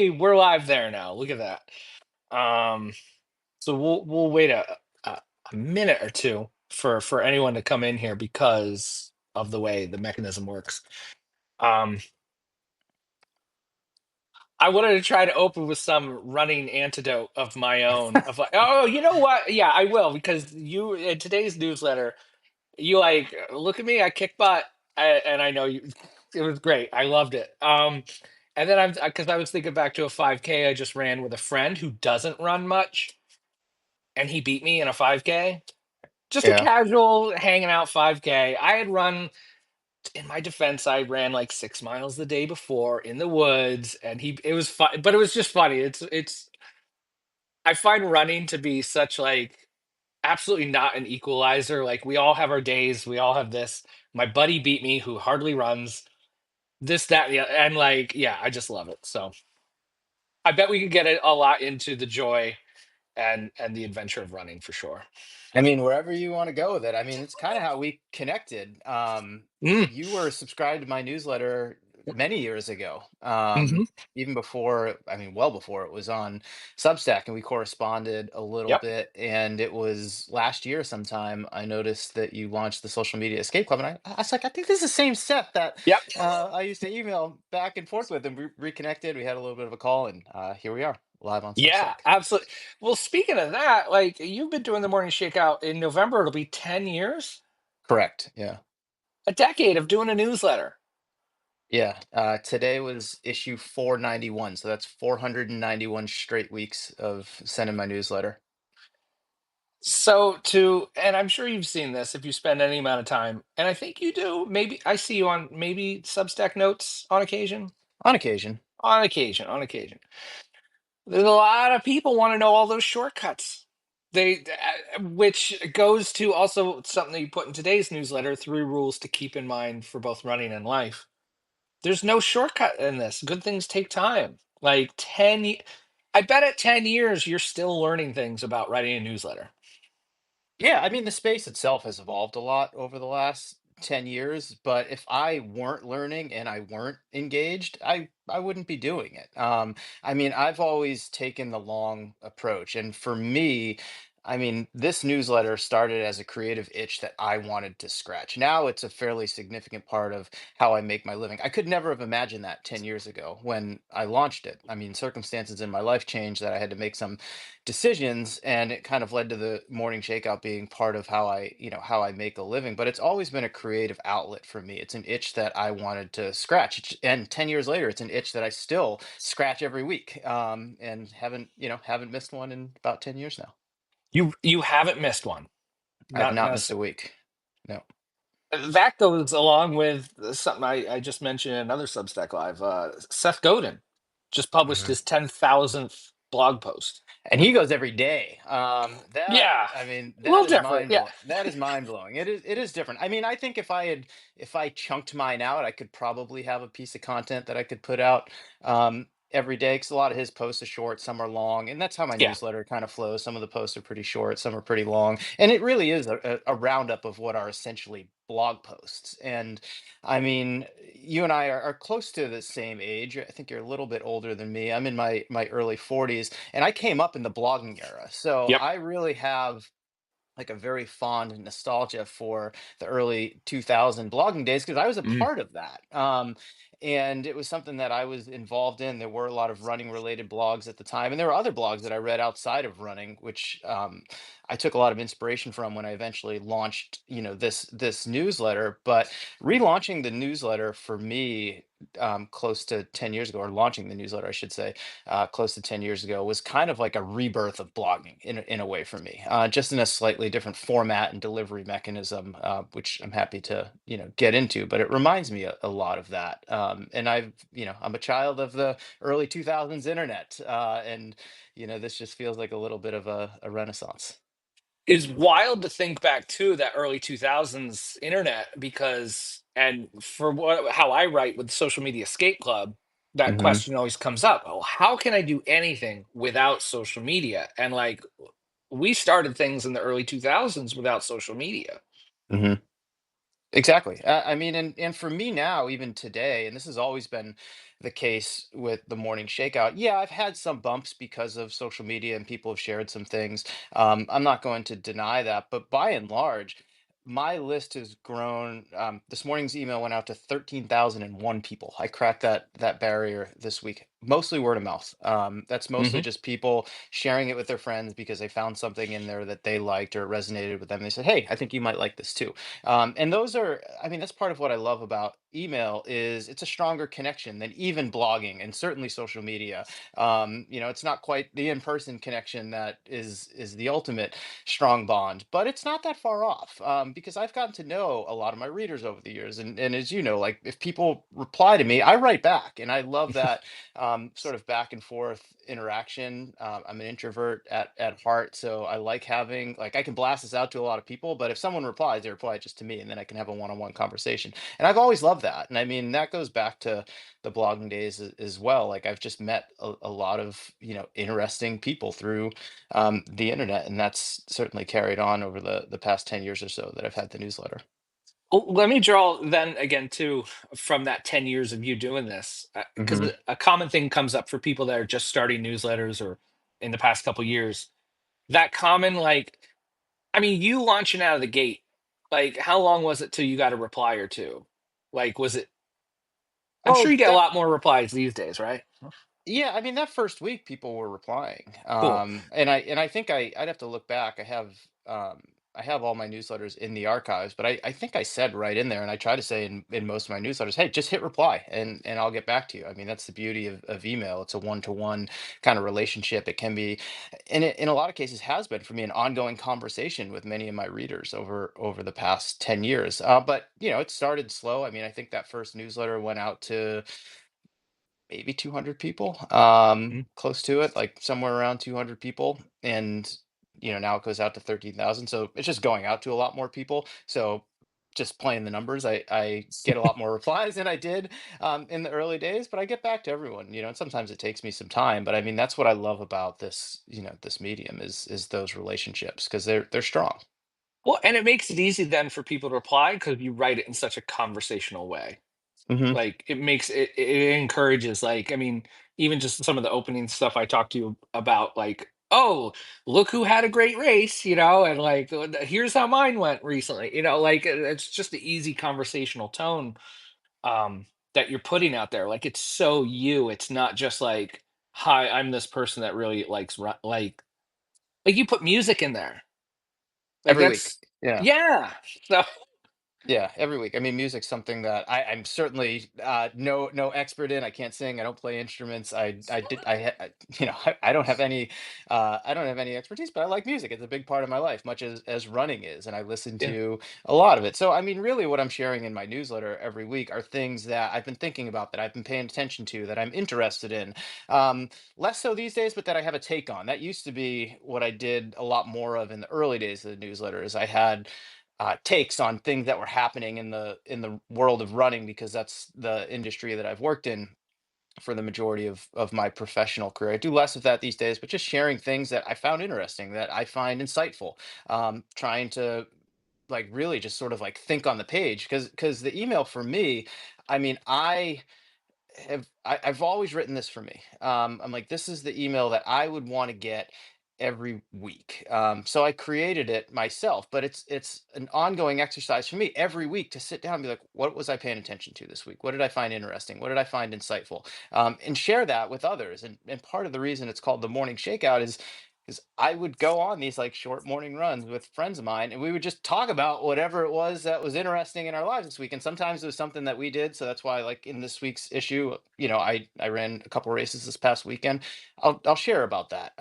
Hey, we're live there now. Look at that. Um, so we'll wait a minute or two for anyone to come in here because of the way the mechanism works. Um, I wanted to try to open with some running antidote of my own of like, oh, you know what? Yeah, I will because you in today's newsletter, you like look at me, I kick butt, and I know you. It was great. I loved it. And then I'm because I was thinking back to a 5K I just ran with a friend who doesn't run much, and he beat me in a 5K. Just a Yeah. casual hanging out 5K. I had run, in my defense, I ran like 6 miles the day before in the woods, and it was fun, but it was just funny. I find running to be such like absolutely not an equalizer. Like we all have our days, we all have this. My buddy beat me who hardly runs, this, that, yeah, and like, yeah, I just love it. So I bet we could get it a lot into the joy and the adventure of running for sure. I mean, wherever you want to go with it. I mean, it's kind of how we connected. Mm, You were subscribed to my newsletter many years ago, hmm. even before, I mean, well before it was on Substack, and we corresponded a little Yep. bit. And it was last year sometime I noticed that you launched the Social Media Escape Club, and I was like, I think this is the same set that Yep. I used to email back and forth with, and we reconnected. We had a little bit of a call, and here we are, live on Yeah, Substack. absolutely. Well, speaking of that, like you've been doing the morning shakeout in November, it'll be 10 years, Correct. Yeah. a decade of doing a newsletter. Yeah, today was issue 491, so that's 491 straight weeks of sending my newsletter. And I'm sure you've seen this if you spend any amount of time, and I think you do. Maybe I see you on maybe Substack notes on occasion. On occasion. On occasion, on occasion. There's a lot of people want to know all those shortcuts. Which goes to also something that you put in today's newsletter: 3 rules to keep in mind for both running and life. There's no shortcut in this. Good things take time. Like I bet at 10 years you're still learning things about writing a newsletter. Yeah, I mean, the space itself has evolved a lot over the last 10 years, but if I weren't learning and I weren't engaged, I wouldn't be doing it. I mean, I've always taken the long approach, and for me, I mean, this newsletter started as a creative itch that I wanted to scratch. Now it's a fairly significant part of how I make my living. I could never have imagined that 10 years ago when I launched it. I mean, circumstances in my life changed that I had to make some decisions, and it kind of led to the morning shakeout being part of how how I make a living. But it's always been a creative outlet for me. It's an itch that I wanted to scratch. And 10 years later, it's an itch that I still scratch every week, and haven't missed one in about 10 years now. You haven't missed one. I've Not not not a missed a week. No. That goes along with something I just mentioned in another Substack live. Seth Godin just published Mhm. his 10,000th blog post. And he goes every day. That Yeah, I mean, a little that is different. mind Yeah. blowing. That is mind blowing. It is different. I mean, I think if I chunked mine out, I could probably have a piece of content that I could put out every day. Because a lot of his posts are short, some are long, and that's how my Yeah. newsletter kind of flows. Some of the posts are pretty short, some are pretty long, and it really is a roundup of what are essentially blog posts. And I mean, you and I are close to the same age. I think you're a little bit older than me. I'm in my early 40s, and I came up in the blogging era. So Yep. I really have like a very fond nostalgia for the early 2000 blogging days because I was a Mm. part of that. And it was something that I was involved in. There were a lot of running related blogs at the time, and there were other blogs that I read outside of running, which I took a lot of inspiration from when I eventually launched, this newsletter. But relaunching the newsletter for me, close to 10 years ago, or launching the newsletter, I should say, close to 10 years ago, was kind of like a rebirth of blogging in a way for me, just in a slightly different format and delivery mechanism, which I'm happy to, get into. But it reminds me a lot of that. And I'm a child of the early 2000s internet. And, this just feels like a little bit of a renaissance. Is wild to think back to that early 2000s internet because, and for how I write with Social Media Escape Club, that Hmm. question always comes up. Oh, how can I do anything without social media? And like, we started things in the early 2000s without social media. Exactly. I mean, and for me now, even today, and this has always been the case with the morning shakeout. Yeah, I've had some bumps because of social media and people have shared some things. I'm not going to deny that, but by and large, my list has grown. This morning's email went out to 13,001 people. I cracked that barrier this week. Mostly word of mouth. That's mostly Hmm. just people sharing it with their friends because they found something in there that they liked or resonated with them. They said, "Hey, I think you might like this too." And those are, I mean, that's part of what I love about email is it's a stronger connection than even blogging and certainly social media. It's not quite the in-person connection that is the ultimate strong bond, but it's not that far off, because I've gotten to know a lot of my readers over the years, and as you know, like if people reply to me, I write back, and I love that sort of back and forth interaction. I'm an introvert at heart, so I like having, like, I can blast this out to a lot of people, but if someone replies, they reply just to me, and then I can have a one-on-one conversation. And I've always loved that. And I mean, that goes back to the blogging days as well. Like I've just met a lot of, interesting people through the internet, and that's certainly carried on over the past 10 years or so that I've had the newsletter. Well, let me draw then again too from that 10 years of you doing this, because Hmm. a common thing comes up for people that are just starting newsletters or in the past couple years. That common like, I mean, you launching out of the gate, like how long was it till you got a reply or two? Like, was it? I'm sure Oh, you get a that lot more replies these days, right? Yeah, I mean that first week people were replying. Cool. And I think I'd have to look back. I have all my newsletters in the archives, but I think I said right in there, and I try to say in most of my newsletters, hey, just hit reply and I'll get back to you. I mean, that's the beauty of email. It's a one-to-one kind of relationship. It can be, and it in a lot of cases has been for me an ongoing conversation with many of my readers over the past 10 years. But it started slow. I mean, I think that first newsletter went out to maybe 200 people, Mm. close to it, like somewhere around 200 people. And, now it goes out to 13,000. So it's just going out to a lot more people. So just playing the numbers, I get a lot more replies than I did in the early days, but I get back to everyone, and sometimes it takes me some time. But I mean, that's what I love about this medium is those relationships because they're strong. Well, and it makes it easy then for people to reply because you write it in such a conversational way. Hmm. Like it makes it encourages, like, I mean, even just some of the opening stuff I talked to you about, like, oh, look who had a great race, and like, here's how mine went recently, like it's just the easy conversational tone um that you're putting out there. Like it's so you, it's not just like, hi, I'm this person that really likes like you put music in there. Like Every week. that's Yeah. yeah. So Yeah, every week. I mean, music's something that I'm certainly no expert in. I can't sing. I don't play instruments. I did I don't have any expertise, but I like music. It's a big part of my life, much as running is, and I listen yeah. to a lot of it. So I mean, really, what I'm sharing in my newsletter every week are things that I've been thinking about, that I've been paying attention to, that I'm interested in. Um, Less so these days, but that I have a take on. That used to be what I did a lot more of in the early days of the newsletter. Is I had takes on things that were happening in the world of running because that's the industry that I've worked in for the majority of my professional career. I do less of that these days, but just sharing things that I found interesting, that I find insightful, trying to like really just sort of like think on the page because the email for me, I mean, I've always written this for me. I'm like, this is the email that I would want to get every week. So I created it myself, but it's an ongoing exercise for me every week to sit down and be like, what was I paying attention to this week? What did I find interesting? What did I find insightful? And share that with others. And part of the reason it's called the morning shakeout is I would go on these like short morning runs with friends of mine, and we would just talk about whatever it was that was interesting in our lives this week. And sometimes it was something that we did. So that's why, like in this week's issue, I ran a couple races this past weekend. I'll share about that.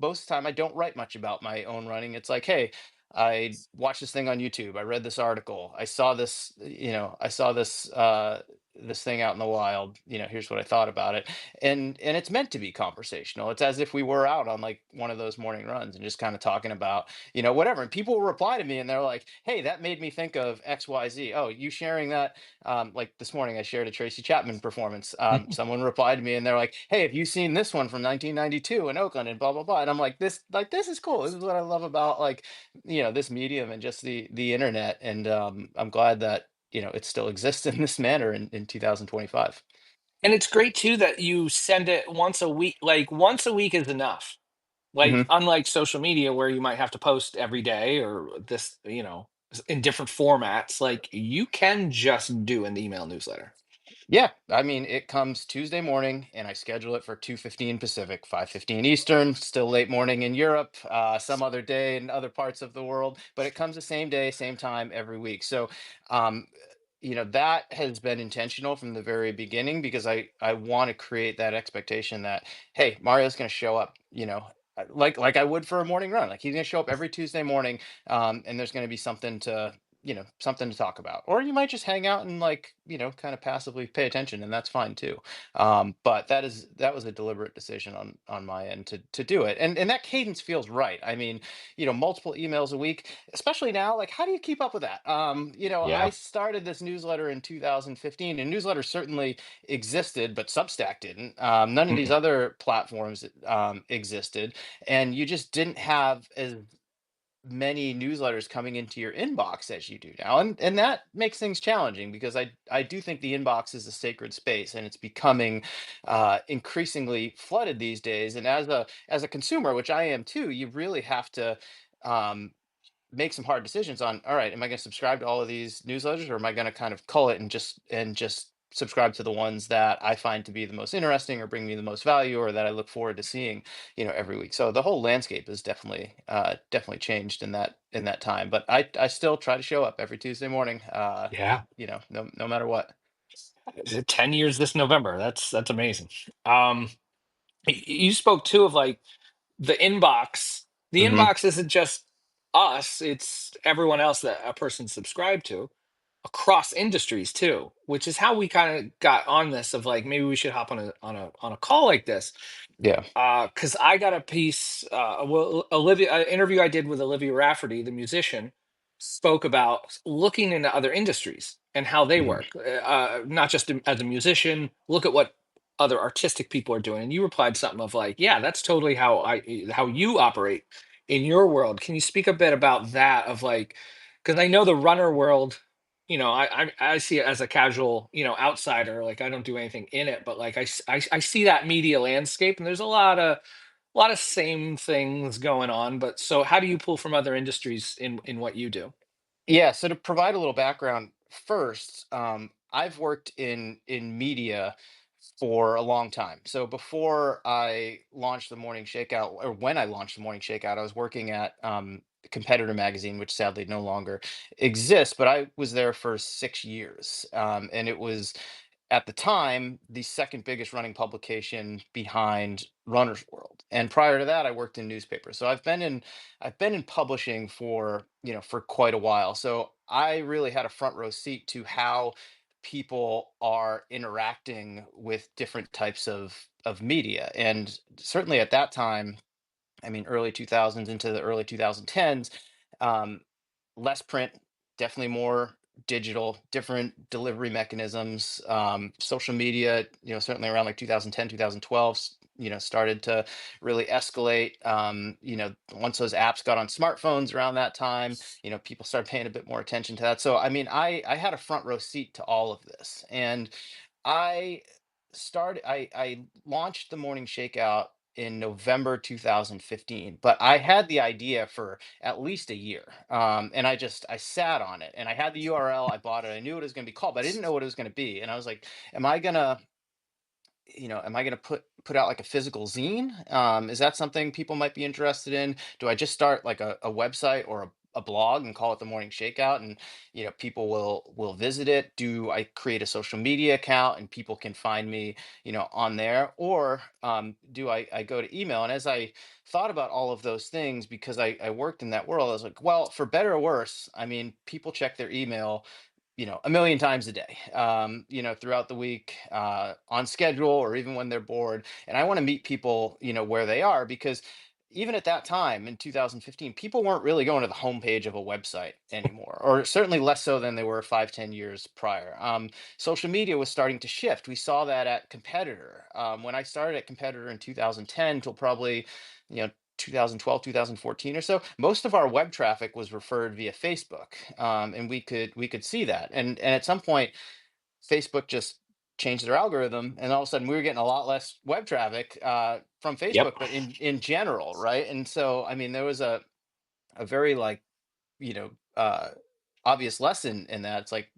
Most of the time, I don't write much about my own running. It's like, hey, I watched this thing on YouTube. I read this article. I saw this. I saw this thing out in the wild. Here's what I thought about it, and it's meant to be conversational. It's as if we were out on like one of those morning runs and just kind of talking about whatever. And people will reply to me and they're like, hey, that made me think of XYZ. Oh, you sharing that? Like this morning I shared a Tracy Chapman performance. Someone replied to me and they're like, hey, have you seen this one from 1992 in Oakland and blah blah blah. And I'm like this is cool. This is what I love about like this medium and just the internet. And I'm glad that it still exists in this manner in 2025. And it's great too that you send it once a week. Like once a week is enough. Like Hmm. unlike social media where you might have to post every day or this, in different formats, like you can just do an email newsletter. Yeah, I mean, it comes Tuesday morning, and I schedule it for 2:15 Pacific, 5:15 Eastern. Still late morning in Europe, some other day in other parts of the world, but it comes the same day, same time every week. So, um, that has been intentional from the very beginning because I want to create that expectation that, hey, Mario's going to show up. Like I would for a morning run. Like he's going to show up every Tuesday morning, and there's going to be something to talk about, or you might just hang out and, like, kind of passively pay attention, and that's fine too. But that was a deliberate decision on my end to do it, and that cadence feels right. I mean, multiple emails a week, especially now. Like, how do you keep up with that? I Yeah. started this newsletter in 2015, and newsletters certainly existed, but Substack didn't. None of these Mm-mm. other platforms existed, and you just didn't have as many newsletters coming into your inbox as you do now, and that makes things challenging because I do think the inbox is a sacred space, and it's becoming increasingly flooded these days. And as a consumer, which I am too, you really have to um, make some hard decisions on, all right, am I going to subscribe to all of these newsletters, or am I going to kind of cull it and just subscribe to the ones that I find to be the most interesting or bring me the most value, or that I look forward to seeing, every week. So the whole landscape has definitely changed in that time. But I still try to show up every Tuesday morning, Yeah. no matter what. Is it 10 years this November? That's amazing. Um, you spoke too of like the inbox. The Hmm. inbox isn't just us, it's everyone else that a person subscribed to across industries too, which is how we kind of got on this of like maybe we should hop on a call like this. Yeah. Because I got a piece, Olivia, an interview I did with Olivia Rafferty, the musician, spoke about looking into other industries and how they Hmm. work, not just as a musician. Look at what other artistic people are doing, and you replied something of like, "Yeah, that's totally how you operate in your world." Can you speak a bit about that? Of like, because I know the runner world. I see it as a casual, outsider. Like I don't do anything in it, but like I see that media landscape, and there's a lot of same things going on. But so, how do you pull from other industries in what you do? Yeah, so to provide a little background first, I've worked in media for a long time. So before I launched the Morning Shakeout, or when I launched the Morning Shakeout, I was working at Competitor Magazine, which sadly no longer exists. But I was there for 6 years, and it was at the time the second biggest running publication behind Runner's World. And prior to that, I worked in newspapers. So I've been in publishing for quite a while. So I really had a front row seat to how people are interacting with different types of media. And certainly at that time, I mean, early 2000s into the early 2010s, um, less print, definitely more digital, different delivery mechanisms. Social media, certainly around like 2010, 2012, started to really escalate. Once those apps got on smartphones around that time, people started paying a bit more attention to that. So, I mean, I had a front row seat to all of this. And I I launched the Morning Shakeout in November 2015, but I had the idea for at least a year. And I sat on it, and I had the URL, I bought it, I knew what it was going to be called, but I didn't know what it was going to be. And I was like, am I gonna put out like a physical zine? Is that something people might be interested in? Do I just start like a website or a blog and call it the Morning Shakeout, and people will visit it? Do I create a social media account and people can find me on there? Or do I go to email? And as I thought about all of those things, because I worked in that world, I was like, well, for better or worse, I mean, people check their email a million times a day, throughout the week, on schedule, or even when they're bored. And I want to meet people, where they are, because even at that time in 2015, people weren't really going to the homepage of a website anymore, or certainly less so than they were 5, 10 years prior. Social media was starting to shift. We saw that at Competitor. When I started at Competitor in 2010 till probably, you know, 2012, 2014 or so, most of our web traffic was referred via Facebook, and we could see that. And at some point, Facebook just changed their algorithm, and all of a sudden we were getting a lot less web traffic from Yep. Facebook, but in general, right? And so, I mean, there was a very like, you know, obvious lesson in that. It's like,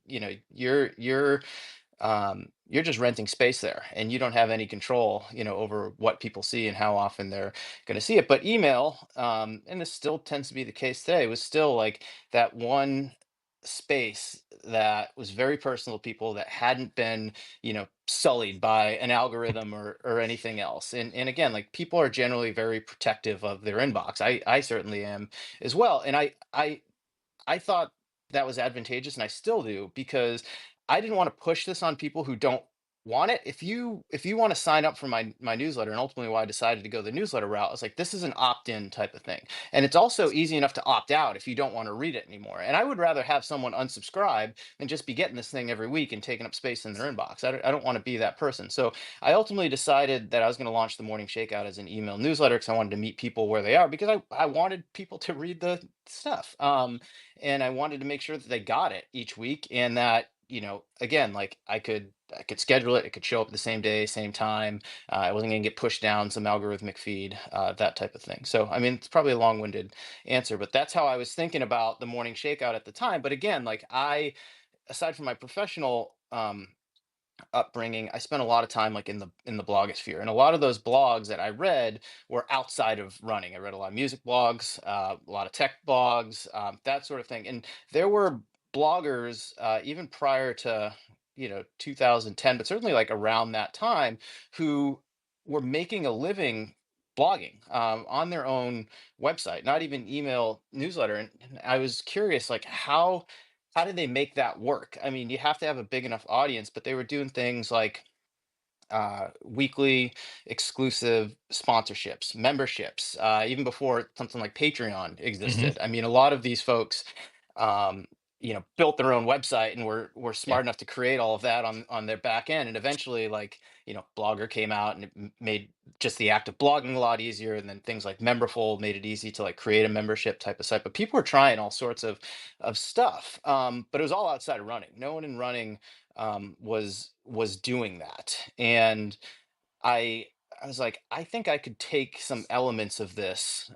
you're just renting space there, and you don't have any control, over what people see and how often they're going to see it. But email, and this still tends to be the case today, was still like that one space that was very personal to people, that hadn't been, sullied by an algorithm or anything else. And again, like, people are generally very protective of their inbox. I certainly am as well. And I thought that was advantageous, and I still do, because I didn't want to push this on people who don't want it. If you want to sign up for my newsletter, and ultimately why I decided to go the newsletter route, I was like, this is an opt-in type of thing. And it's also easy enough to opt out if you don't want to read it anymore. And I would rather have someone unsubscribe than just be getting this thing every week and taking up space in their inbox. I don't want to be that person. So I ultimately decided that I was going to launch the Morning Shakeout as an email newsletter, because I wanted to meet people where they are, because I wanted people to read the stuff. And I wanted to make sure that they got it each week, and that, again, like, I could schedule it, it could show up the same day, same time. I wasn't going to get pushed down some algorithmic feed, that type of thing. So, I mean, it's probably a long-winded answer, but that's how I was thinking about the Morning Shakeout at the time. But again, like, aside from my professional upbringing, I spent a lot of time like in the blogosphere, and a lot of those blogs that I read were outside of running. I read a lot of music blogs, a lot of tech blogs, that sort of thing. And there were bloggers, even prior to 2010, but certainly like around that time, who were making a living blogging, on their own website, not even email newsletter. And I was curious, like, how did they make that work? I mean, you have to have a big enough audience, but they were doing things like weekly exclusive sponsorships, memberships, even before something like Patreon Hmm. existed. I mean, a lot of these folks, um, built their own website, and were Yeah. smart enough to create all of that on their back end. And eventually, like, Blogger came out, and it made just the act of blogging a lot easier. And then things like Memberful made it easy to like create a membership type of site. But people were trying all sorts of stuff, but it was all outside of running. No one in running was doing that. And I I was like, I think I could take some elements of this,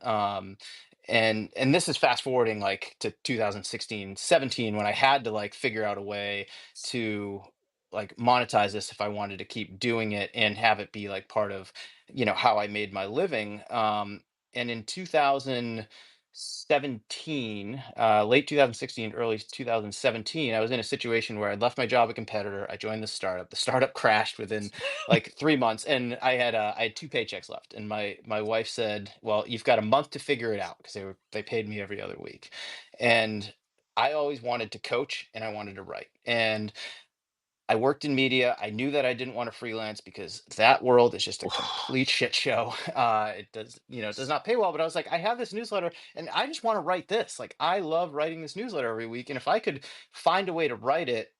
and this is fast forwarding like to 2016, 17, when I had to like figure out a way to like monetize this if I wanted to keep doing it and have it be like part of, how I made my living. And in 2017, late 2016, early 2017, I was in a situation where I left my job at competitor. I joined the startup. The startup crashed within like 3 months, and I had two paychecks left. And my wife said, well, you've got a month to figure it out, because they paid me every other week. And I always wanted to coach, and I wanted to write. And I worked in media. I knew that I didn't want to freelance, because that world is just a complete shit show. It does not pay well. But I was like, I have this newsletter, and I just want to write this. Like, I love writing this newsletter every week, and if I could find a way to write it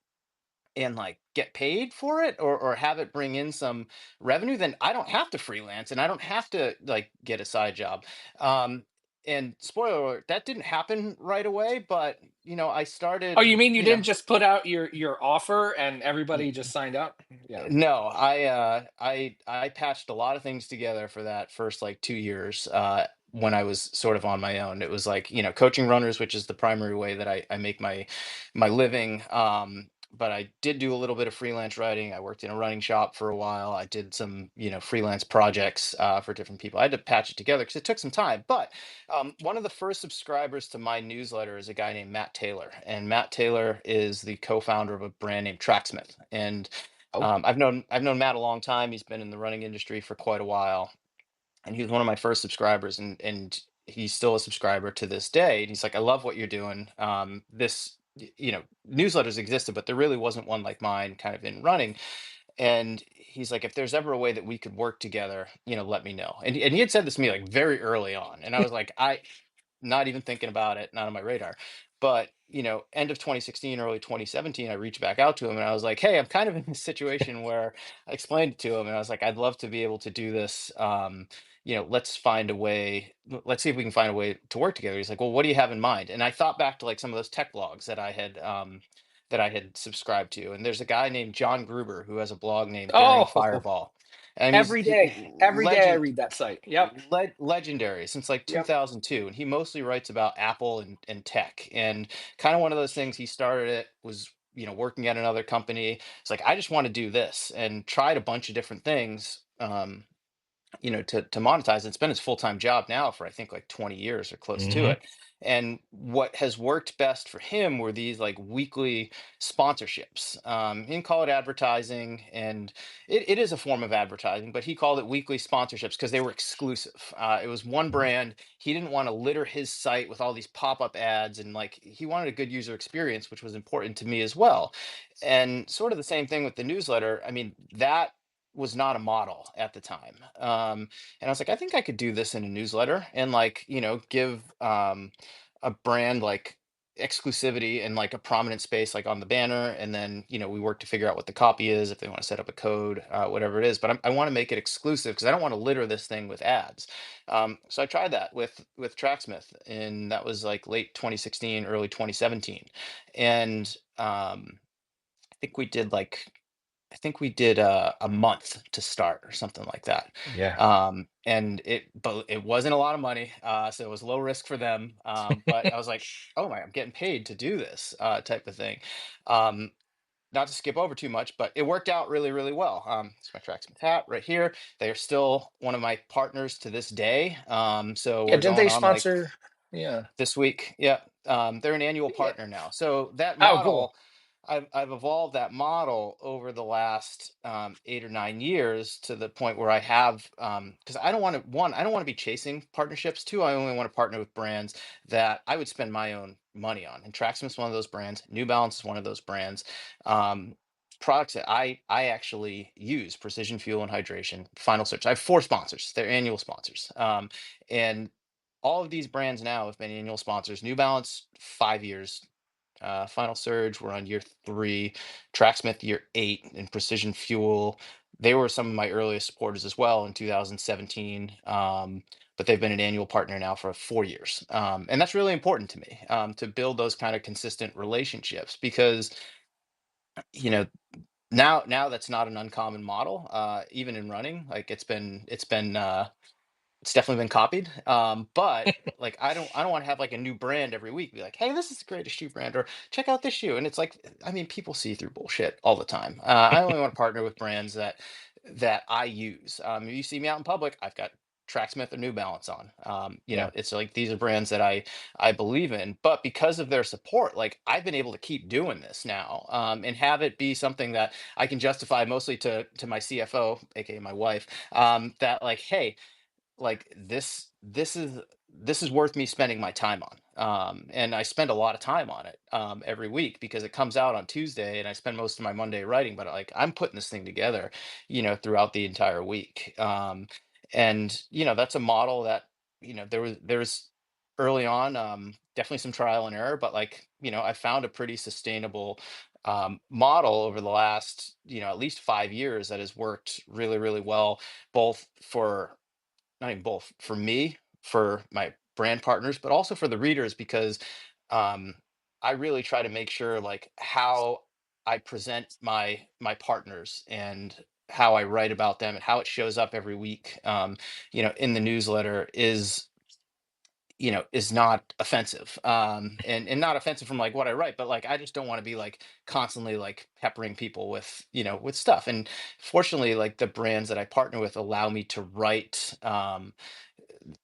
and like get paid for it, or have it bring in some revenue, then I don't have to freelance, and I don't have to like get a side job. um and spoiler alert, that didn't happen right away, but I Oh, started, you mean you didn't just put out your offer and everybody y- just signed up? Yeah. no, I patched a lot of things together for that first like 2 years, when I was sort of on my own. It was like, coaching runners, which is the primary way that I make my living. But I did do a little bit of freelance writing. I worked in a running shop for a while. I did some, freelance projects, for different people. I had to patch it together because it took some time. But one of the first subscribers to my newsletter is a guy named Matt Taylor, and Matt Taylor is the co-founder of a brand named Tracksmith. And Oh. I've known Matt a long time. He's been in the running industry for quite a while, and he was one of my first subscribers, and he's still a subscriber to this day. And he's like, I love what you're doing. Newsletters existed, but there really wasn't one like mine, kind of in running. And he's like, if there's ever a way that we could work together, let me know. And he had said this to me like very early on, and I was like, not even thinking about it, not on my radar. But, end of 2016, early 2017, I reached back out to him, and I was like, hey, I'm kind of in this situation where I explained it to him, and I was like, I'd love to be able to do this. Let's find a way, let's see if we can find a way to work together. He's like, well, what do you have in mind? And I thought back to like some of those tech blogs that I had subscribed to. And there's a guy named John Gruber who has a blog named Daring Oh, Fireball, and every day, every day I legend read that site. Yep. legendary since like Yep. 2002, and he mostly writes about Apple and tech, and kind of one of those things. He started it, was working at another company. It's like, I just want to do this, and tried a bunch of different things, to monetize. It's been his full-time job now for I think like 20 years or close to Hmm. it. And what has worked best for him were these like weekly sponsorships. He didn't call it advertising, and it is a form of advertising, but he called it weekly sponsorships because they were exclusive. It was one brand. He didn't want to litter his site with all these pop-up ads, and like he wanted a good user experience, which was important to me as well. And sort of the same thing with the newsletter. I mean, that was not a model at the time. And I was like, I think I could do this in a newsletter, and like, give a brand like exclusivity and like a prominent space like on the banner. And then, we work to figure out what the copy is, if they want to set up a code, whatever it is. But I want to make it exclusive because I don't want to litter this thing with ads. So I tried that with Tracksmith, and that was like late 2016, early 2017. And I think we did like I think we did a month to start or something like that. Yeah. But it wasn't a lot of money, so it was low risk for them. But I was like, oh my, I'm getting paid to do this type of thing. Um, Not to skip over too much, but it worked out really, really well. It's my Tracksmith hat right here. They are still one of my partners to this day. So Yeah. we're Didn't going they on like sponsor? Yeah. this week. Yeah. They're an annual Yeah. partner now. So that Oh, cool. model, I've evolved that model over the last 8 or 9 years to the point where I have, because I don't want to, one, I don't want to be chasing partnerships. Two, I only want to partner with brands that I would spend my own money on. And Tracksmith's one of those brands. New Balance is one of those brands. Um, Products that I actually use: Precision Fuel and Hydration, Final Search. I have four sponsors. They're annual sponsors. And all of these brands now have been annual sponsors. New Balance, 5 years. Final Surge, we're on year 3. Tracksmith, year 8. And Precision Fuel, they were some of my earliest supporters as well in 2017. But they've been an annual partner now for 4 years. And that's really important to me, to build those kind of consistent relationships, because, you know, now that's not an uncommon model, even in running. Like it's definitely been copied. But like I don't want to have like a new brand every week. Be like, hey, this is the greatest shoe brand, or check out this shoe. And it's like, I mean, people see through bullshit all the time. I only want to partner with brands that I use. If you see me out in public, I've got Tracksmith or New Balance on. Yeah. It's like these are brands that I believe in. But because of their support, like I've been able to keep doing this now, and have it be something that I can justify mostly to my CFO, aka my wife, that like, hey, like this is worth me spending my time on. And I spend a lot of time on it every week because it comes out on Tuesday, and I spend most of my Monday writing, but like I'm putting this thing together, throughout the entire week. And that's a model that, there was early on, definitely some trial and error, but like, I found a pretty sustainable model over the last, at least 5 years, that has worked really, really well, both for, not even both, for me, for my brand partners, but also for the readers, because um, I really try to make sure like how I present my partners, and how I write about them, and how it shows up every week, in the newsletter, is not offensive, and not offensive from like what I write, but like I just don't want to be like constantly like peppering people with stuff. And fortunately, like the brands that I partner with allow me to write.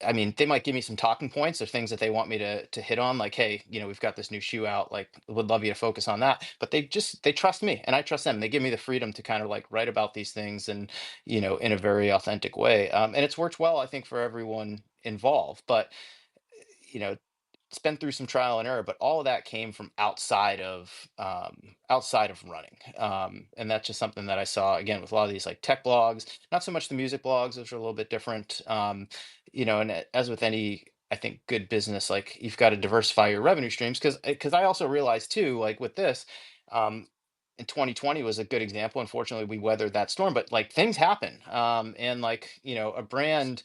I mean, they might give me some talking points or things that they want me to hit on, like, hey, we've got this new shoe out, like, would love you to focus on that. But they trust me, and I trust them. They give me the freedom to kind of like write about these things, and in a very authentic way. And it's worked well, I think, for everyone involved. But you know it's been through some trial and error, but all of that came from outside of running. And that's just something that I saw again with a lot of these like tech blogs, not so much the music blogs, which are a little bit different. And as with any, I think, good business, like you've got to diversify your revenue streams, because I also realized too, like with this, um in 2020 was a good example. Unfortunately, we weathered that storm, but like things happen. And like, a brand,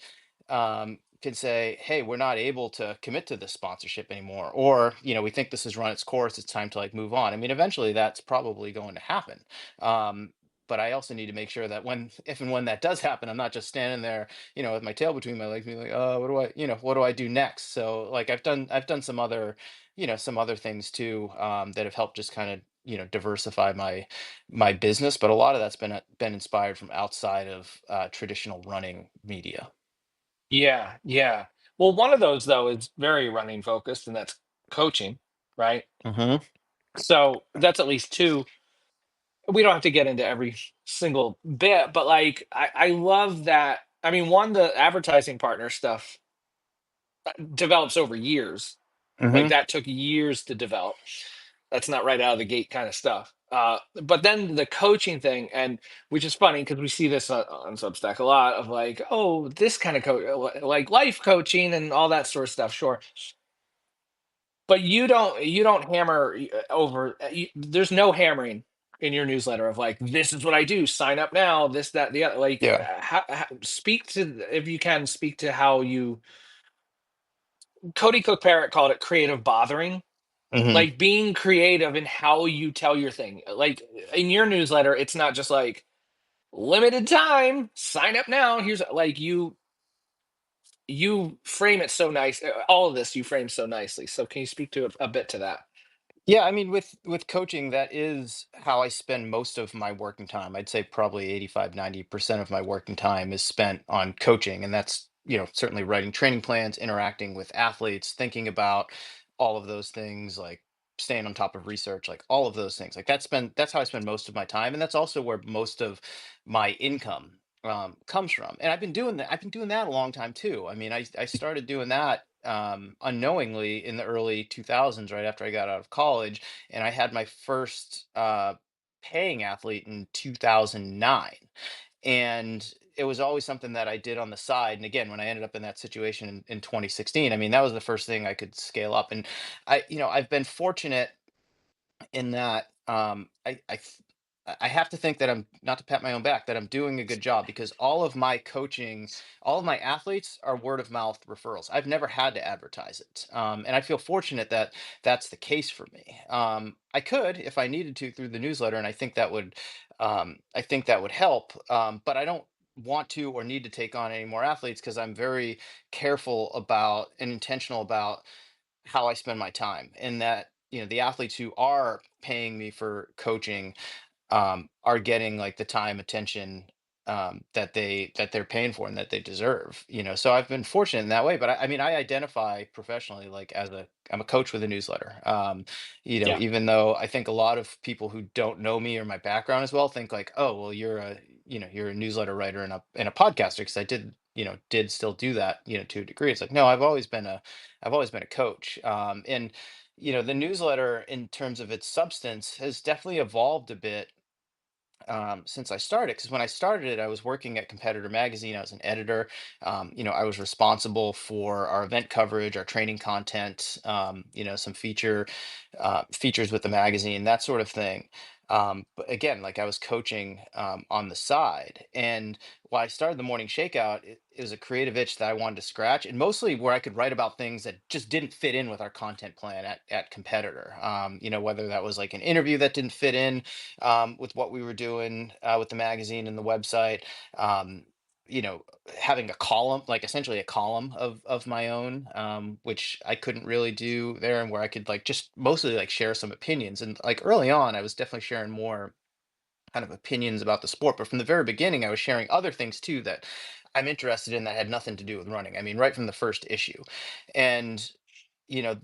can say, "Hey, we're not able to commit to this sponsorship anymore," or we think this has run its course. It's time to like move on. I mean, eventually that's probably going to happen. Um, but I also need to make sure that when, if and when that does happen, I'm not just standing there, with my tail between my legs, being like, what do I, what do I do next? So like I've done some other things too, that have helped just kind of diversify my business, but a lot of that's been inspired from outside of traditional running media. Yeah, yeah. Well, one of those though is very running focused, and that's coaching, right? Hmm. So that's at least two. We don't have to get into every single bit, but like I love that. I mean, one, the advertising partner stuff develops over years. Like Hmm. that took years to develop. That's not right out of the gate kind of stuff. But then the coaching thing, and which is funny because we see this on Substack a lot of like, oh, this kind of coach, like life coaching and all that sort of stuff. Sure, but you don't hammer over. There's no hammering in your newsletter of like, this is what I do. Sign up now. This, that, the other. Like, Yeah. speak to, if you can speak to how you. Cody Cook Parrott called it creative bothering, Hmm. like being creative in how you tell your thing. Like in your newsletter, it's not just like limited time, sign up now. Here's like you frame it so nice. All of this you frame so nicely. So can you speak to a bit to that? Yeah, I mean, with coaching, that is how I spend most of my working time. I'd say probably 85-90% of my working time is spent on coaching. And that's, certainly writing training plans, interacting with athletes, thinking about all of those things, like staying on top of research, like all of those things. Like that's how I spend most of my time. And that's also where most of my income comes from. And I've been doing that a long time too. I mean, I started doing that unknowingly in the early 2000s, right after I got out of college, and I had my first paying athlete in 2009, and it was always something that I did on the side. And again, when I ended up in that situation in 2016, I mean, that was the first thing I could scale up. And I've been fortunate in that I have to think that I'm, not to pat my own back, that I'm doing a good job, because all of my coaching, all of my athletes are word of mouth referrals. I've never had to advertise it, and I feel fortunate that that's the case for me. I could, if I needed to, through the newsletter, and I think that would help. But I don't want to or need to take on any more athletes, because I'm very careful about and intentional about how I spend my time, and that the athletes who are paying me for coaching are getting like the time, attention, that they're paying for and that they deserve. So I've been fortunate in that way. But I mean, I identify professionally like I'm a coach with a newsletter. Yeah. Even though I think a lot of people who don't know me or my background as well think like, oh, well, you're a newsletter writer and a podcaster, because I did still do that to a degree. It's like, no, I've always been a coach. And the newsletter, in terms of its substance, has definitely evolved a bit since I started. Because when I started it, I was working at Competitor Magazine. I was an editor. I was responsible for our event coverage, our training content, some features with the magazine, that sort of thing. But again, like I was coaching on the side, and why I started the Morning Shakeout, it was a creative itch that I wanted to scratch, and mostly where I could write about things that just didn't fit in with our content plan at Competitor. Whether that was like an interview that didn't fit in with what we were doing with the magazine and the website. Um, you know, Having a column, like essentially a column of my own, which I couldn't really do there, and where I could like just mostly like share some opinions. And like early on, I was definitely sharing more kind of opinions about the sport, but from the very beginning, I was sharing other things too that I'm interested in that had nothing to do with running. I mean, right from the first issue. And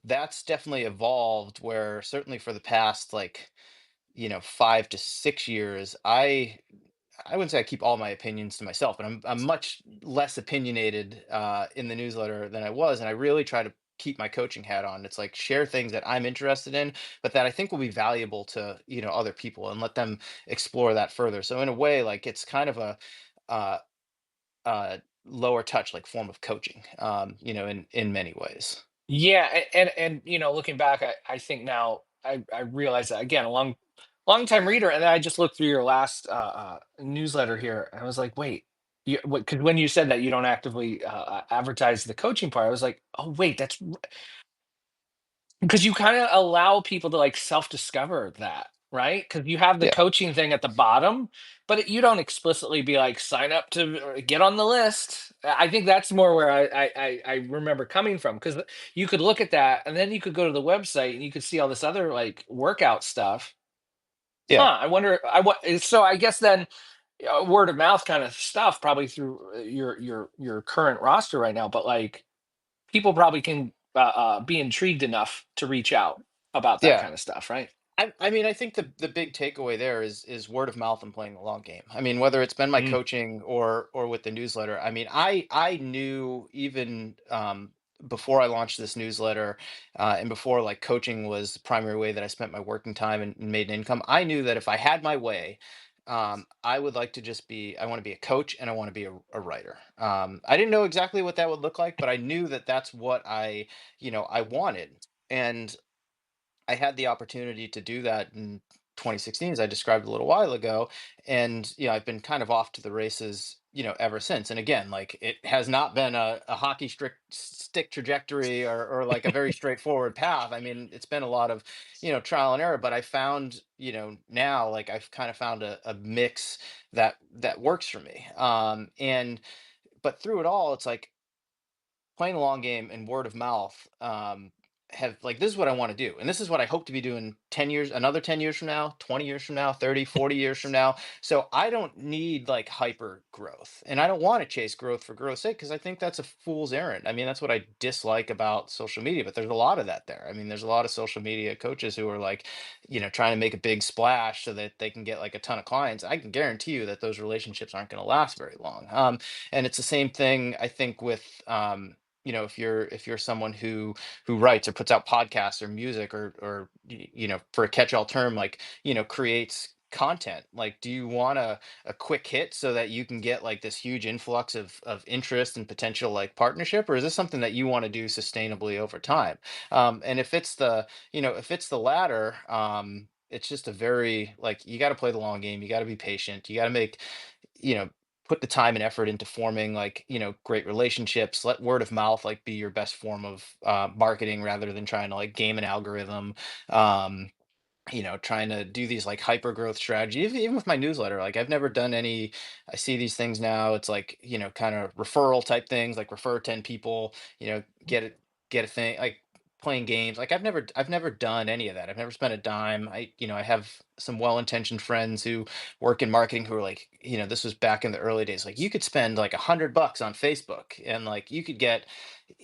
that's definitely evolved, where certainly for the past like 5 to 6 years, I wouldn't say I keep all my opinions to myself, but I'm much less opinionated in the newsletter than I was, and I really try to keep my coaching hat on. It's like share things that I'm interested in, but that I think will be valuable to other people, and let them explore that further. So in a way, like it's kind of a uh, lower touch like form of coaching, in many ways. Yeah, and looking back, I think now I realize that again, a long time reader, and then I just looked through your last newsletter here, and I was like, wait, Because when you said that you don't actively advertise the coaching part, I was like, oh wait, that's because you kind of allow people to like self-discover that, right? Because you have the Yeah, coaching thing at the bottom, but you don't explicitly be like, sign up to get on the list. I think that's more where I remember coming from, because you could look at that and then you could go to the website and you could see all this other like workout stuff. yeah, I wonder. So I guess then word of mouth kind of stuff, probably through your current roster right now, but like people probably can be intrigued enough to reach out about that yeah. kind of stuff, right? I mean, I think the big takeaway there is word of mouth and playing the long game. I mean, whether it's been my Mm. coaching or with the newsletter. I mean, I knew even before I launched this newsletter, and before like coaching was the primary way that I spent my working time and made an income. I knew that if I had my way, I would like to just be. I want to be a coach and I want to be a writer. I didn't know exactly what that would look like, but I knew that that's what I wanted. And I had the opportunity to do that in 2016, as I described a little while ago, and I've been kind of off to the races, ever since. And again, like it has not been a hockey stick trajectory or like a very straightforward path. I mean, it's been a lot of trial and error. But I found now like I've kind of found a mix that works for me. And but through it all, it's like playing the long game and word of mouth have like this is what I want to do, and this is what I hope to be doing 10 years, another 10 years from now, 20 years from now, 30, 40 years from now. So I don't need like hyper growth, and I don't want to chase growth for growth's sake, because I think that's a fool's errand. I mean, that's what I dislike about social media, but there's a lot of that there. I mean, there's a lot of social media coaches who are like trying to make a big splash so that they can get like a ton of clients. I can guarantee you that those relationships aren't going to last very long. And it's the same thing I think with if you're someone who writes or puts out podcasts or music or for a catch-all term, like creates content. Like, do you want a quick hit so that you can get like this huge influx of interest and potential like partnership, or is this something that you want to do sustainably over time? And if it's the latter, it's just a very like you got to play the long game, you got to be patient, you got to make you know put the time and effort into forming like great relationships. Let word of mouth like be your best form of marketing, rather than trying to like game an algorithm. um Trying to do these like hyper growth strategy. Even with my newsletter, like I've never done any. I see these things now, it's like kind of referral type things, like refer 10 people, get a thing, like playing games. Like I've never done any of that. I've never spent a dime. I have some well-intentioned friends who work in marketing who are like, this was back in the early days, like you could spend like $100 on Facebook and like you could get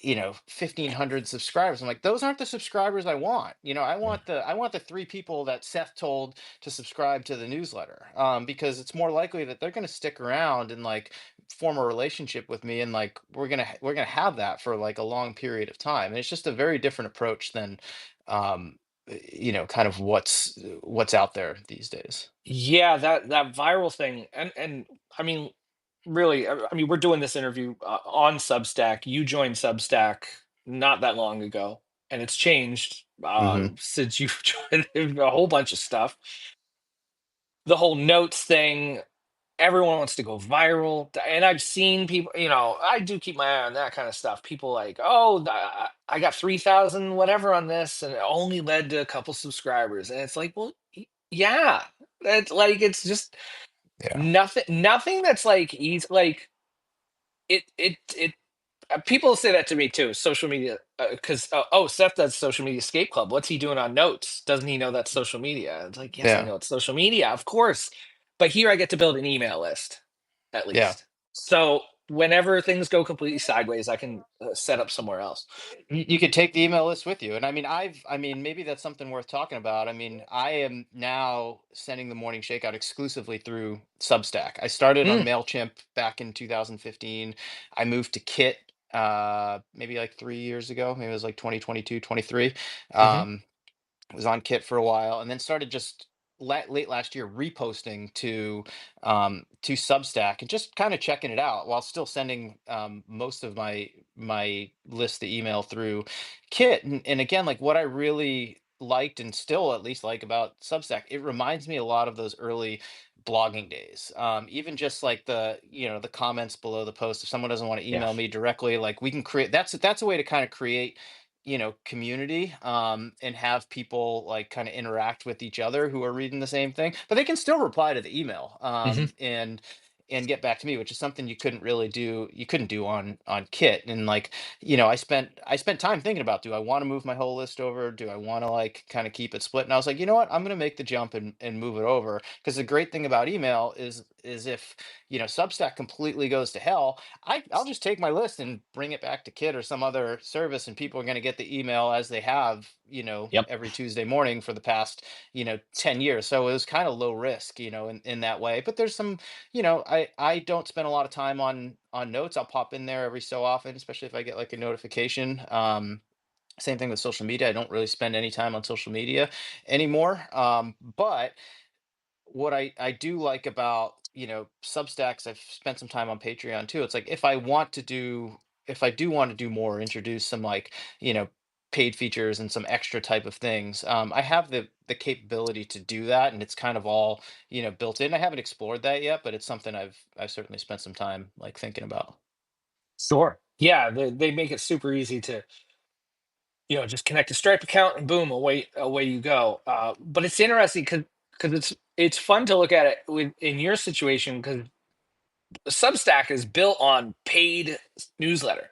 1,500 subscribers. I'm like, those aren't the subscribers I want. I want the three people that Seth told to subscribe to the newsletter, because it's more likely that they're going to stick around and like form a relationship with me, and like we're gonna have that for like a long period of time. And it's just a very different approach than kind of what's out there these days. Yeah, that viral thing, and I mean, really, I mean, we're doing this interview on Substack. You joined Substack not that long ago, and it's changed Hmm. since you've joined a whole bunch of stuff. The whole notes thing, everyone wants to go viral, and I've seen people, I do keep my eye on that kind of stuff. People like, oh, I got 3,000 whatever on this and it only led to a couple subscribers, and it's like, well, yeah, that's like, it's just Yeah. nothing that's like easy, like it people say that to me too, social media, because oh, Seth does social media escape club, what's he doing on notes, doesn't he know that's social media? It's like, yes, I Yeah. know it's social media, of course, but here I get to build an email list, at Yeah. least, so whenever things go completely sideways, I can set up somewhere else. You could take the email list with you. And I mean, maybe that's something worth talking about. I mean, I am now sending the morning shakeout exclusively through Substack. I started on Mm, MailChimp back in 2015. I moved to Kit maybe like 3 years ago. Maybe it was like 2022, 23. mhm. Um, was on Kit for a while, and then started just late last year reposting to Substack and just kind of checking it out while still sending most of my list the email through Kit. And again, like what I really liked and still at least like about Substack, it reminds me a lot of those early blogging days. Even just like the comments below the post. If someone doesn't want to Yeah. email me directly, like we can create. That's a way to kind of create community, and have people like kind of interact with each other who are reading the same thing, but they can still reply to the email, Hmm. and get back to me, which is something you couldn't do on Kit. And like, I spent time thinking about, do I want to move my whole list over? Do I want to like kind of keep it split? And I was like, you know what? I'm gonna make the jump and move it over. Because the great thing about email is if Substack completely goes to hell, I'll just take my list and bring it back to Kit or some other service, and people are going to get the email as they have, Yep. every Tuesday morning for the past, 10 years. So it was kind of low risk, in that way. But there's some, I don't spend a lot of time on notes. I'll pop in there every so often, especially if I get like a notification. Same thing with social media. I don't really spend any time on social media anymore. But what I do like about Substacks, I've spent some time on Patreon too. It's like if I do want to do more, introduce some like paid features and some extra type of things. I have the capability to do that, and it's kind of all built in. I haven't explored that yet, but it's something I've certainly spent some time like thinking about. Sure. Yeah, they make it super easy to, just connect a Stripe account and boom, away you go. But it's interesting because it's fun to look at it in your situation because Substack is built on paid newsletter,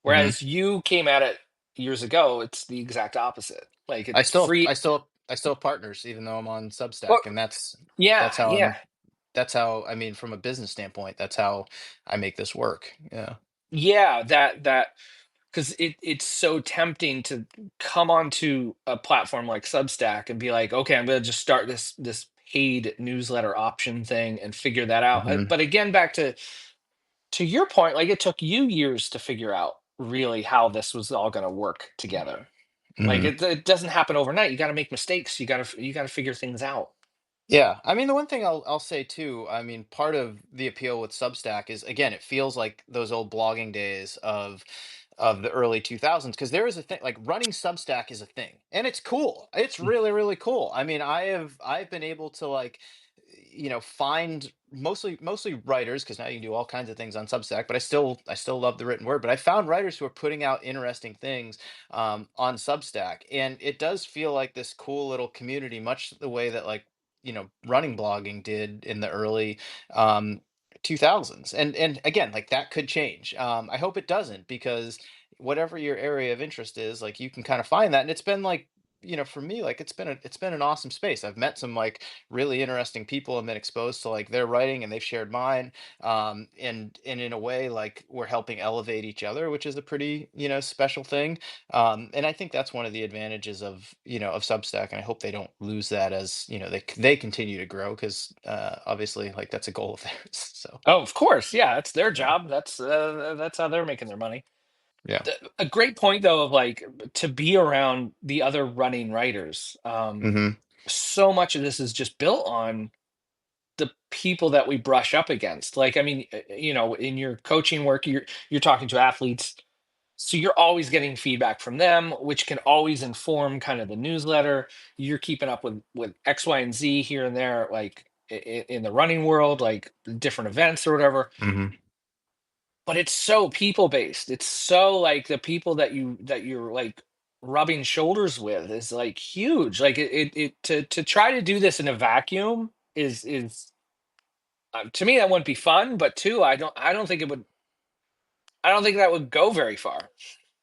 hmm whereas you came at it years ago. It's the exact opposite. Like I it's still free. I still I still have partners even though I'm on Well, Substack, and yeah, that's how yeah, I'm that's how I mean, from a business standpoint, that's how I make this work. Yeah. yeah. That because it's so tempting to come onto a platform like Substack and be like, okay, I'm gonna just start this paid newsletter option thing and figure that out. hmm But again, back to your point, like it took you years to figure out really how this was all gonna work together. Like hmm it doesn't happen overnight. You got to make mistakes. You got to figure things out. Yeah, I meing, the one thing I'll say too, I mean, part of the appeal with Substack is, again, it feels like those old blogging days of the early 2000s, because there is a thing like running Substack is a thing, and it's cool. It's Mm. really really cool. I mean, I've been able to like find mostly writers, because now you can do all kinds of things on Substack, but I still love the written word. But I found writers who are putting out interesting things on Substack, and it does feel like this cool little community, much the way that like running blogging did in the early um 2000s. And again, like that could change. I hope it doesn't, because whatever your area of interest is, like you can kind of find that. And it's been like, for me, like it's been an awesome space. I've met some like really interesting people and been exposed to like their writing, and they've shared mine. And in a way, like we're helping elevate each other, which is a pretty special thing. And I think that's one of the advantages of Substack, and I hope they don't lose that as they continue to grow, because obviously like that's a goal of theirs. So Oh, of course, yeah, it's their yeah, job. That's how they're making their money. yeah, A great point though of like to be around the other running writers. hmm So much of this is just built on the people that we brush up against. Like, I mean, in your coaching work, you're talking to athletes. So you're always getting feedback from them, which can always inform kind of the newsletter. You're keeping up with X, Y, and Z here and there, like in the running world, like different events or whatever. hmm But it's so people based. It's so like the people that you're like rubbing shoulders with is like huge. Like to try to do this in a vacuum is to me that wouldn't be fun. But two, I don't think it would. I don't think that would go very far.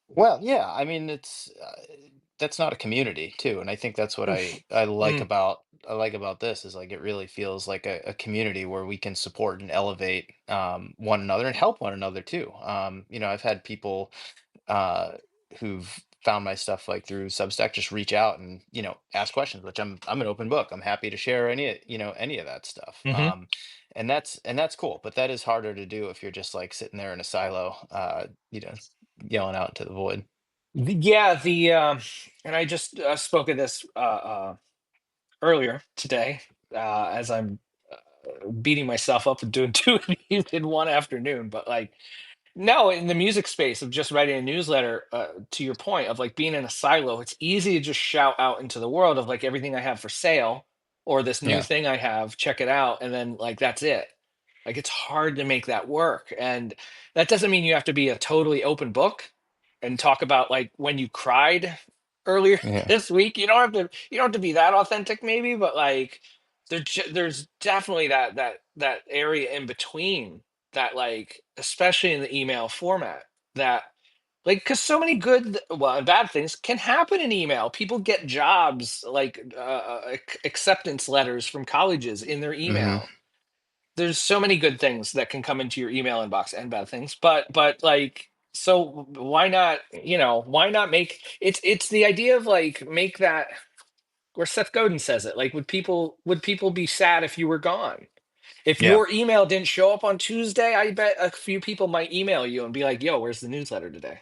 Well, yeah, I mean, it's that's not a community too, and I think that's what I like Mm, about this, is like it really feels like a community where we can support and elevate one another and help one another too. I've had people uh, who've found my stuff like through Substack just reach out and ask questions, which I'm an open book. I'm happy to share any of that stuff. mhm. And that's cool, but that is harder to do if you're just like sitting there in a silo, yelling out into the void. Yeah, and I just spoke of this earlier today as I'm beating myself up and doing two of these in one afternoon. But like, no, in the music space of just writing a newsletter, to your point of like being in a silo, it's easy to just shout out into the world of like everything I have for sale. or this new Yeah. thing I have, check it out, and then like that's it. Like it's hard to make that work. And that doesn't mean you have to be a totally open book and talk about like when you cried earlier Yeah. this week. You don't have to be that authentic maybe, but like there's definitely that area in between that, like especially in the email format, that like because so many good, well, and bad things can happen in email. People get jobs like acceptance letters from colleges in their Hmm. email. There's so many good things that can come into your email inbox and bad things, but like so why not, why not make it's the idea of like make that where Seth Godin says it, like would people be sad if you were gone? If Yeah. your email didn't show up on Tuesday, I bet a few people might email you and be like, yo, where's the newsletter today?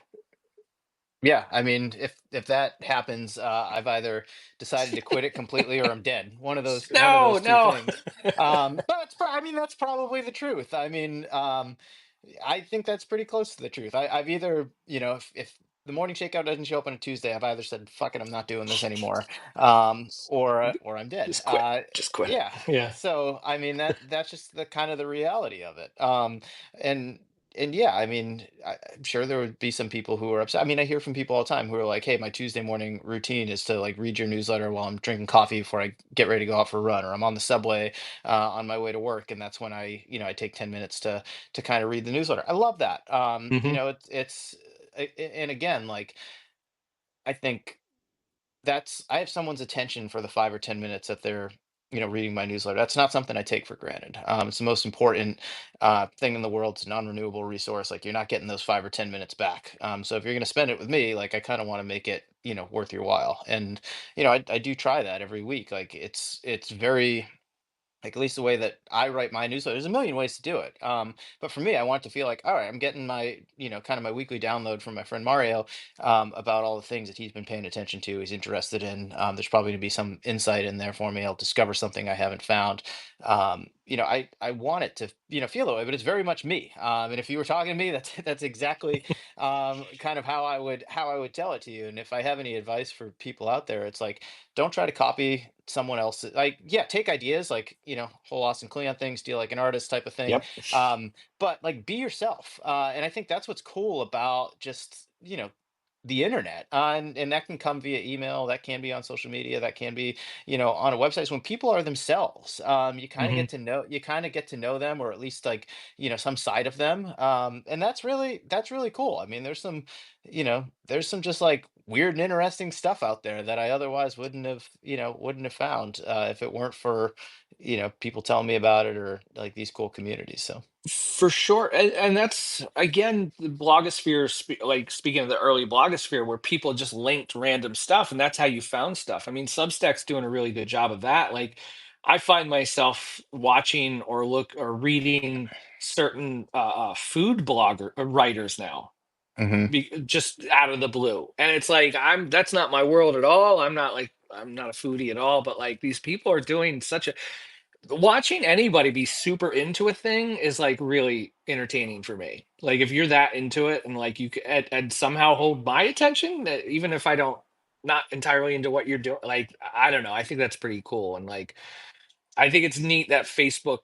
Yeah, I mean, if that happens, I've either decided to quit it completely or I'm dead. One of No, those two no. things. But I mean, that's probably the truth. I mean, I think that's pretty close to the truth. I've either, if the morning shakeout doesn't show up on a Tuesday, I've either said, "Fuck it, I'm not doing this anymore," or I'm dead. Just quit. Just quit. Yeah. Yeah. So I mean, that's just the kind of the reality of it. And and yeah, I mean, I'm sure there would be some people who are upset. I mean, I hear from people all the time who are like, "Hey, my Tuesday morning routine is to like read your newsletter while I'm drinking coffee before I get ready to go out for a run, or I'm on the subway on my way to work, and that's when I take 10 minutes to kind of read the newsletter." I love that. Hmm. And again, like I think that's I have someone's attention for the 5 or 10 minutes that they're reading my newsletter. That's not something I take for granted. It's the most important thing in the world. It's a non-renewable resource. Like you're not getting those 5 or 10 minutes back. So if you're going to spend it with me, like I kind of want to make it worth your while. And I do try that every week. Like it's very, like at least the way that I write my newsletter. There's a million ways to do it. But for me, I want to feel like, all right, I'm getting my, kind of my weekly download from my friend Mario about all the things that he's been paying attention to, he's interested in. There's probably going to be some insight in there for me. I'll discover something I haven't found. I want it to, feel that way, but it's very much me. And if you were talking to me, that's exactly kind of how I would tell it to you. And if I have any advice for people out there, it's like, don't try to copy someone else. Like, yeah, take ideas like, whole Austin Kleon thing, steal like an artist type of thing. Yep. But like be yourself. And I think that's what's cool about just, the internet. And that can come via email, that can be on social media, that can be, on a website. So when people are themselves, you kind of Hmm. get to know them, or at least like, some side of them. And that's really cool. I mean, there's some just like weird and interesting stuff out there that I otherwise wouldn't have found if it weren't for people telling me about it, or like these cool communities. So For sure. And that's again the blogosphere, like speaking of the early blogosphere where people just linked random stuff and that's how you found stuff. I mean, Substack's doing a really good job of that. Like I find myself watching or look or reading certain food blogger writers now, hmm. just out of the blue. And it's like that's not my world at all. I'm not a foodie at all, but like these people are doing such a watching anybody be super into a thing is like really entertaining for me. Like if you're that into it and like you can and somehow hold my attention, that even if I don't not entirely into what you're doing, like I don't know, I think that's pretty cool. And like I think it's neat that Facebook.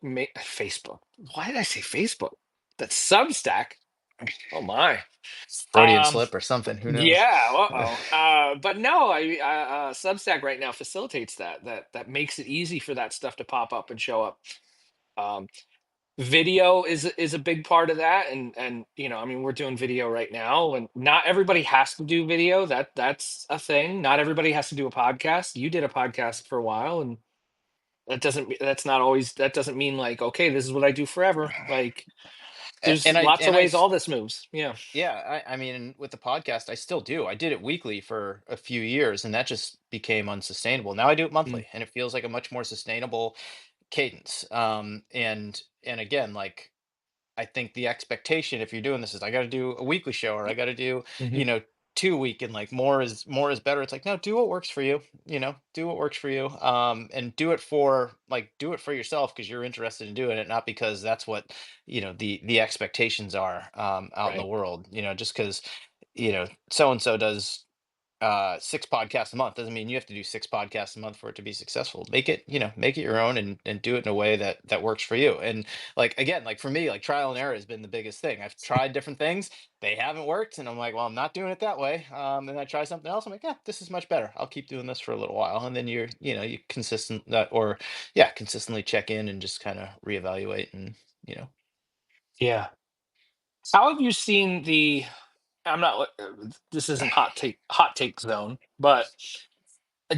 Why did I say Facebook? That Substack. Oh my. Freudian Um slip or something, who knows. yeah, uh-oh. But no, Substack right now facilitates that makes it easy for that stuff to pop up and show up. Um, Video is a big part of that, and I mean, we're doing video right now, and not everybody has to do video. That's a thing. Not everybody has to do a podcast. You did a podcast for a while, and that doesn't mean like, okay, this is what I do forever. Like, there's And I lots of and I ways s- all this moves. Yeah. yeah, I mean, with the podcast, I still do. I did it weekly for a few years, and that just became unsustainable. Now I do it Mm, monthly, and it feels like a much more sustainable cadence. And again, like I think the expectation if you're doing this is I got to do a weekly show, or I got to do, mhm, you know, 2 week, and like more is better. It's like, no, do what works for you, do what works for you. And do it for yourself because you're interested in doing it, not because that's what, the expectations are out in the right. world, just because, so and so does six podcasts a month doesn't mean you have to do six podcasts a month for it to be successful. Make it, make it your own, and do it in a way that works for you. And like, again, like for me, like trial and error has been the biggest thing. I've tried different things, they haven't worked, and I'm like, well, I'm not doing it that way. And I try something else. I'm like, yeah, this is much better. I'll keep doing this for a little while, and then you consistent that, or yeah, consistently check in and just kind of reevaluate, and you know. Yeah. How have you seen the I'm not this isn't hot take zone, but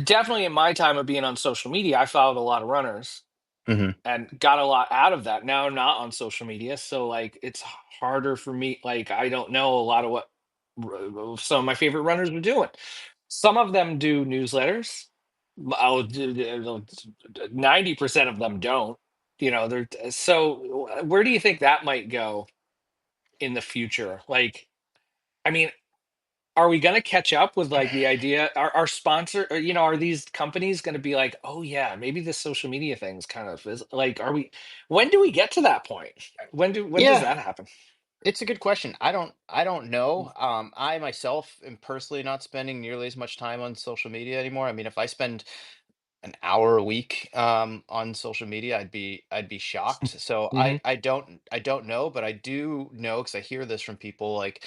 definitely in my time of being on social media, I followed a lot of runners Hmm. and got a lot out of that. Now I'm not on social media, so like it's harder for me. Like I don't know a lot of what some of my favorite runners are doing. Some of them do newsletters. 90% of them don't. They're so. Where do you think that might go in the future? Like, I mean, are we going to catch up with like the idea? Our sponsor, are these companies going to be like, oh yeah, maybe this social media thing's kind of is like, are we? When do we get to that point? When does Yeah, that happen? it's a good question. I don't know. I myself am personally not spending nearly as much time on social media anymore. I mean, if I spend an hour a week on social media, I'd be shocked. So Hmm. I don't know, but I do know, because I hear this from people, like,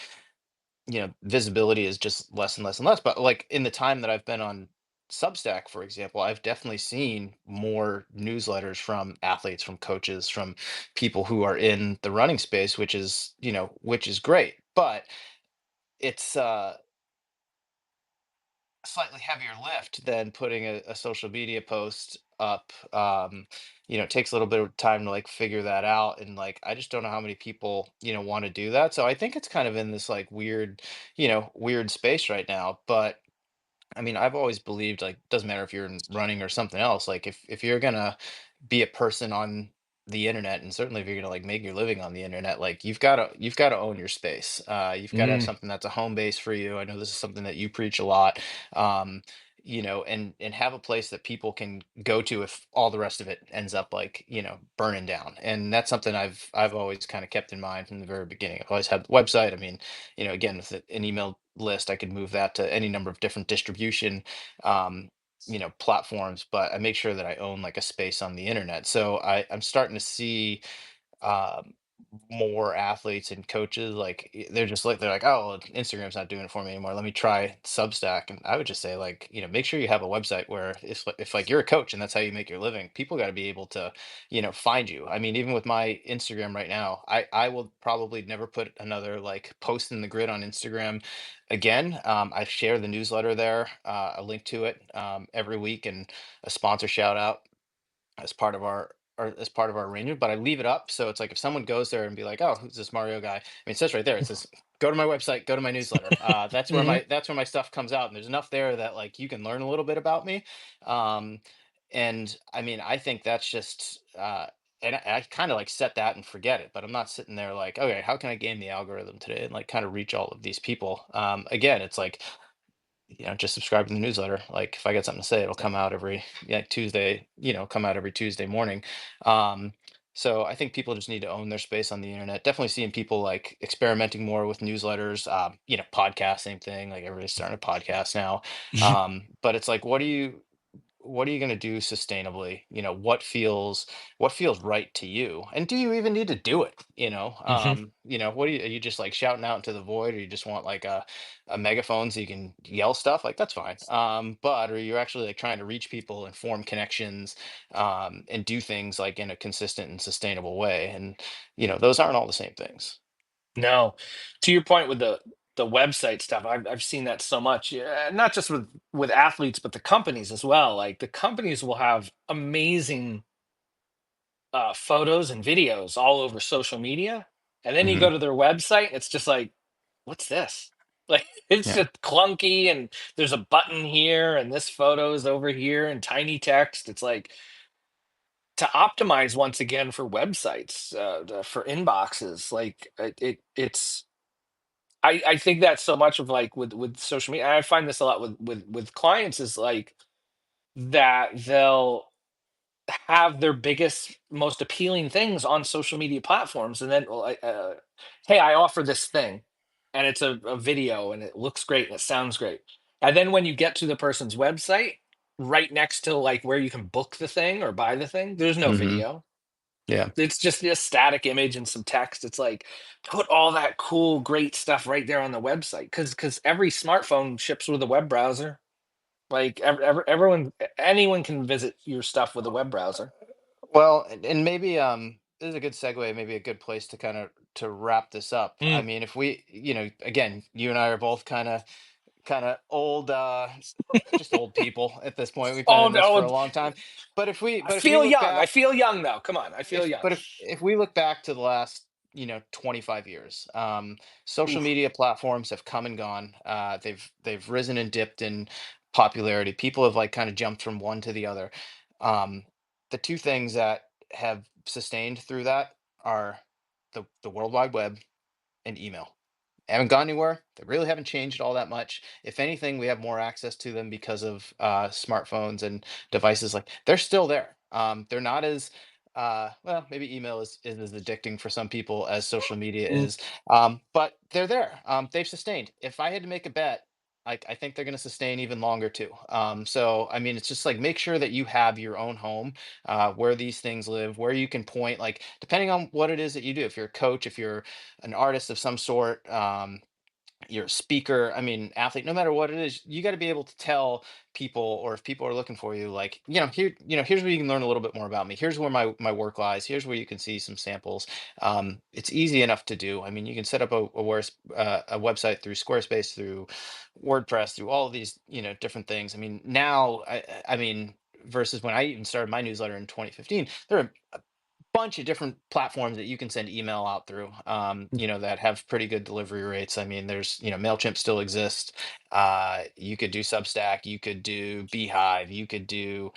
visibility is just less and less and less. But like in the time that I've been on Substack, for example, I've definitely seen more newsletters from athletes, from coaches, from people who are in the running space, which is great. But it's a slightly heavier lift than putting a social media post up. It takes a little bit of time to like figure that out, and like I just don't know how many people want to do that. So I think it's kind of in this like weird space right now. But I mean, I've always believed, like, doesn't matter if you're in running or something else. Like, if you're gonna be a person on the internet, and certainly if you're gonna like make your living on the internet, like you've got to own your space. You've got to have Mm. something that's a home base for you. I know this is something that you preach a lot. Um, and have a place that people can go to if all the rest of it ends up like burning down. And that's something I've always kind of kept in mind from the very beginning. I've always had the website. I mean, again, with an email list, I could move that to any number of different distribution, um, platforms, but I make sure that I own like a space on the internet. So I'm starting to see um, more athletes and coaches like they're like, oh, well, Instagram's not doing it for me anymore, let me try Substack. And I would just say, like, make sure you have a website where if like you're a coach and that's how you make your living, people got to be able to find you. I mean, even with my Instagram right now, I will probably never put another like post in the grid on Instagram again. I share the newsletter there, a link to it every week, and a sponsor shout out as part of our arrangement. But I leave it up, so it's like if someone goes there and be like, oh, who's this Mario guy? I mean, it says right there, it says, go to my website, go to my newsletter. That's where Hmm. my stuff comes out, and there's enough there that like you can learn a little bit about me. um and I mean, I think that's just and I kind of like set that and forget it, but I'm not sitting there like, okay, how can I game the algorithm today and like kind of reach all of these people? Again, it's like, just subscribe to the newsletter. Like if I got something to say, it'll come out every Tuesday, come out every Tuesday morning. Um, so I think people just need to own their space on the internet. Definitely seeing people like experimenting more with newsletters, podcasts, same thing. Like everybody's starting a podcast now. But it's like, what are you going to do sustainably? What feels right to you, and do you even need to do it? What are you just like shouting out into the void, or you just want like a megaphone so you can yell stuff? Like, that's fine. But are you actually like trying to reach people and form connections, and do things like in a consistent and sustainable way? And those aren't all the same things. No, to your point with the website stuff, I've seen that so much. Yeah, not just with athletes, but the companies as well. Like the companies will have amazing photos and videos all over social media, and then you Hmm. go to their website, it's just like, what's this? Like it's Yeah. just clunky, and there's a button here, and this photo is over here, and tiny text. It's like to optimize once again for websites, for inboxes. Like it's I think that's so much of like with social media. And I find this a lot with clients is like that they'll have their biggest, most appealing things on social media platforms, and then well, hey, I offer this thing, and it's a video, and it looks great, and it sounds great, And then when you get to the person's website, right next to like where you can book the thing or buy the thing, there's no Hmm. video. Yeah. It's just a static image and some text. It's like put all that cool, great stuff right there on the website because every smartphone ships with a web browser. Like everyone, anyone can visit your stuff with a web browser. Well, and maybe this is a good segue, maybe a good place to kind of to wrap this up. I Mm. mean, if we, again, you and I are both kind of old, just old people at this point. We've been Oh in this for no, a long time. But if we I but if we feel look young. I back, feel young though. Come on, I feel young. if we look back to the last 25 years, social Oof. media platforms have come and gone. They've risen and dipped in popularity. People have like kind of jumped from one to the other. um, the two things that have sustained through that are the World Wide Web and email. Haven't gone anywhere. They really haven't changed all that much. If anything, we have more access to them because of smartphones and devices. Like they're still there. They're not as well. Maybe email is as addicting for some people as social media Mm. is, but they're there. They've sustained. If I had to make a bet, I think they're going to sustain even longer too. So I mean, it's just like make sure that you have your own home where these things live, where you can point. Like depending on what it is that you do. If you're a coach, if you're an artist of some sort, you're a speaker, I mean, athlete, no matter what it is, you got to be able to tell people, or if people are looking for you, like, here's where you can learn a little bit more about me. Here's where my work lies. Here's where you can see some samples. It's easy enough to do. I mean, you can set up a website through Squarespace, through WordPress, through all of these, different things. I mean, now, I mean, versus when I even started my newsletter in 2015, there are bunch of different platforms that you can send email out through, that have pretty good delivery rates. I mean, there's, MailChimp still exists. You could do Substack, you could do Beehive, you could do,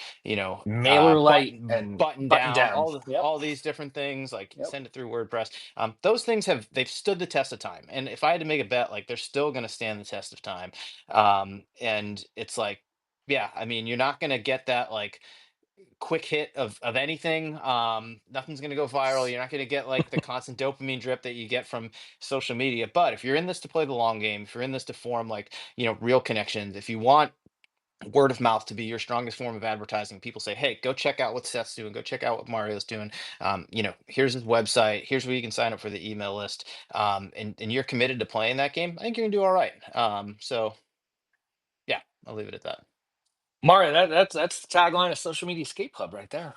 Mailer light button and button button down, down. Yep. all these different things. Like Yep. send it through WordPress. Those things they've stood the test of time. And if I had to make a bet, like they're still going to stand the test of time. And it's like, yeah, I mean, you're not going to get that like quick hit of anything. Nothing's going to go viral. You're not going to get like the constant dopamine drip that you get from social media. But if you're in this to play the long game, if you're in this to form like, real connections, if you want word of mouth to be your strongest form of advertising, people say, hey, go check out what Seth's doing, go check out what Mario's doing. Here's his website, here's where you can sign up for the email list. And you're committed to playing that game, I think you're gonna do all right. So yeah, I'll leave it at that. Mario, that's the tagline of Social Media Escape Club right there.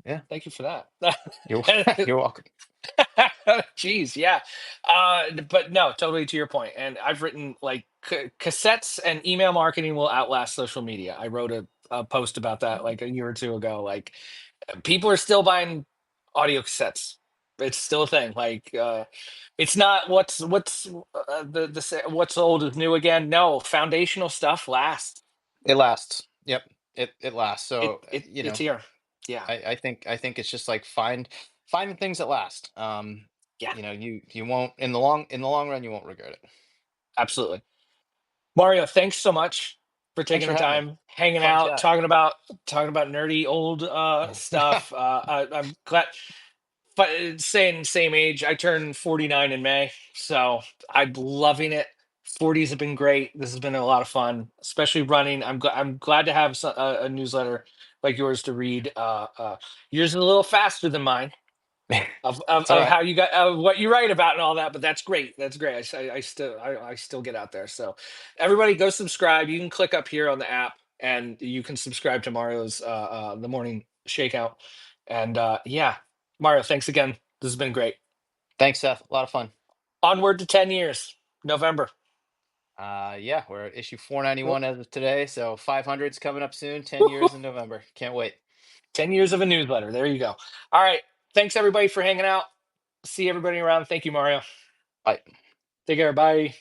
Yeah, Thank you for that. you're you're welcome. Jeez, yeah. But no, totally to your point. And I've written like cassettes and email marketing will outlast social media. I wrote a post about that like a year or two ago. Like people are still buying audio cassettes. It's still a thing. Like it's not what's what's old is new again. No, foundational stuff lasts. It lasts. Yep. It lasts. So It's here. Yeah. I think it's just like find the things that last. Yeah. You won't in the long run you won't regret it. Absolutely. Mario, thanks so much for Thanks taking for the having me. time, hanging Fun out, chat. talking about nerdy old stuff. I'm glad. But same age. I turned 49 in May, so I'm loving it. 40s have been great. This has been a lot of fun, especially running. I'm glad to have a newsletter like yours to read. Yours is a little faster than mine It's all of right. how you got of what you write about and all that, but that's great. That's great. I still get out there. So everybody go subscribe. You can click up here on the app and you can subscribe to Mario's the morning shakeout. And yeah, Mario, thanks again. This has been great. Thanks, Seth. A lot of fun. Onward to 10 years. November. Yeah, we're at issue Well, 491 as of today, so 500's coming up soon. 10 years in November. Can't wait. 10 years of a newsletter. There you go. All right. Thanks everybody for hanging out. See everybody around. Thank you, Mario. Bye. Take care. Bye.